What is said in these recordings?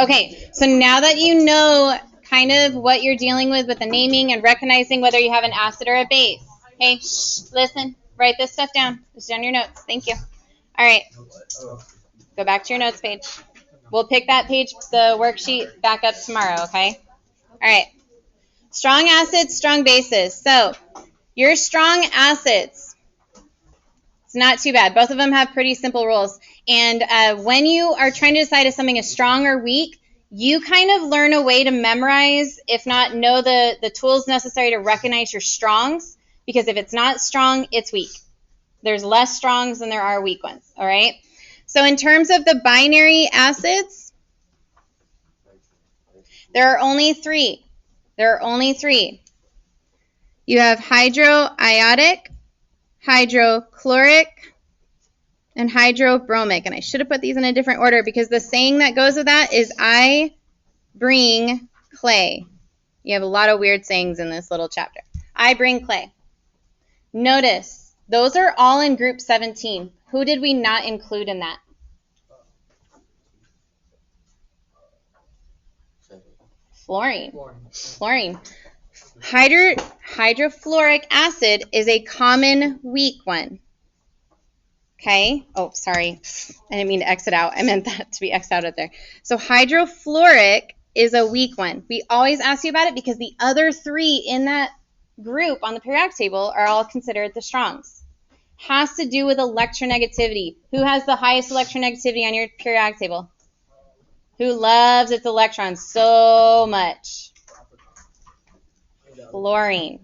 Okay, so now that you know kind of what you're dealing with the naming and recognizing whether you have an acid or a base. Hey, listen, write this stuff down. It's on your notes. Thank you. All right, go back to your notes page. We'll pick that page, the worksheet, back up tomorrow, okay? All right. Strong acids, strong bases. So your strong acids, it's not too bad. Both of them have pretty simple rules. And when you are trying to decide if something is strong or weak, you kind of learn a way to memorize, if not know the tools necessary to recognize your strongs, because if it's not strong, it's weak. There's less strongs than there are weak ones, all right? So in terms of the binary acids, there are only three. There are only three. You have hydroiodic, hydrochloric, and hydrobromic. And I should have put these in a different order because the saying that goes with that is I bring clay. You have a lot of weird sayings in this little chapter. I bring clay. Notice, those are all in group 17. Who did we not include in that? Fluorine. Fluorine. Hydrofluoric acid is a common weak one. Okay. Oh, sorry. I didn't mean to X it out. I meant that to be X'd out there. So hydrofluoric is a weak one. We always ask you about it because the other three in that group on the periodic table are all considered the strongs. Has to do with electronegativity. Who has the highest electronegativity on your periodic table? Who loves its electrons so much? Fluorine.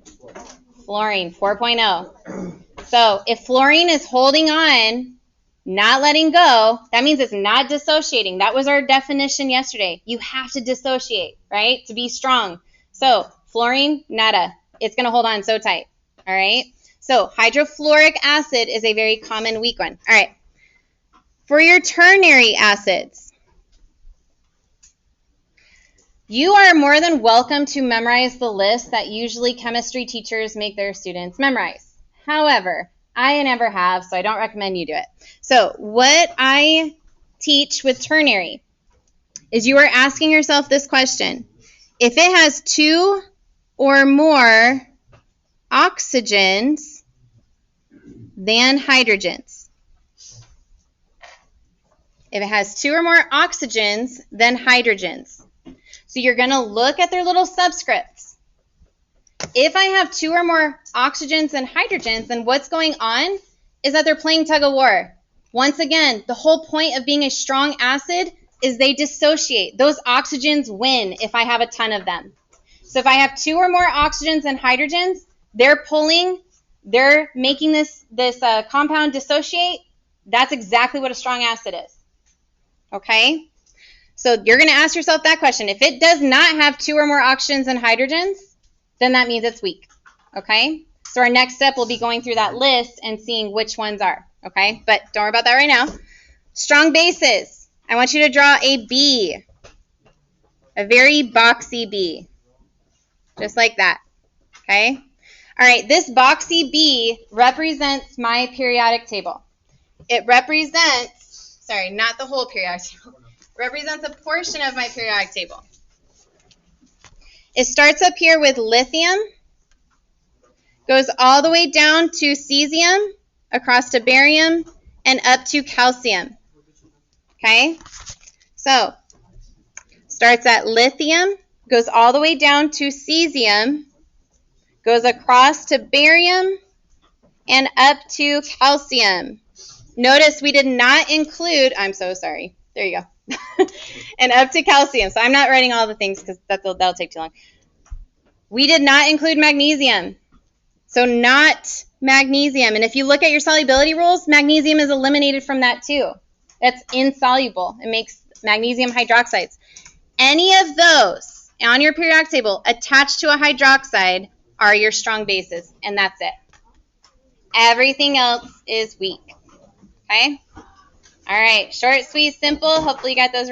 Fluorine, 4.0. So if fluorine is holding on, not letting go, that means it's not dissociating. That was our definition yesterday. You have to dissociate, right, to be strong. So fluorine, nada. It's going to hold on so tight, all right? So hydrofluoric acid is a very common weak one. All right. For your ternary acids, you are more than welcome to memorize the list that usually chemistry teachers make their students memorize. However, I never have, so I don't recommend you do it. So what I teach with ternary is you are asking yourself this question. If it has two or more oxygens than hydrogens. If it has two or more oxygens than hydrogens. So you're going to look at their little subscripts. If I have two or more oxygens than hydrogens, then what's going on is that they're playing tug of war. Once again, the whole point of being a strong acid is they dissociate. Those oxygens win if I have a ton of them. So if I have two or more oxygens than hydrogens, they're making this compound dissociate. That's exactly what a strong acid is. Okay? So you're going to ask yourself that question. If it does not have two or more oxygens than hydrogens, then that means it's weak. Okay? So our next step will be going through that list and seeing which ones are. Okay? But don't worry about that right now. Strong bases. I want you to draw a B. A very boxy B. Just like that. Okay? All right, this boxy B represents my periodic table. It represents, sorry, not the whole periodic table. It represents a portion of my periodic table. It starts up here with lithium, goes all the way down to cesium, across to barium, and up to calcium. Okay? So, starts at lithium, goes all the way down to cesium, goes across to barium, and up to calcium. Notice we did not include, I'm so sorry. There you go. And up to calcium. So I'm not writing all the things because that'll take too long. We did not include magnesium. So not magnesium. And if you look at your solubility rules, magnesium is eliminated from that too. That's insoluble. It makes magnesium hydroxides. Any of those on your periodic table attached to a hydroxide are your strong bases, and that's it. Everything else is weak. Okay? All right, short, sweet, simple. Hopefully you got those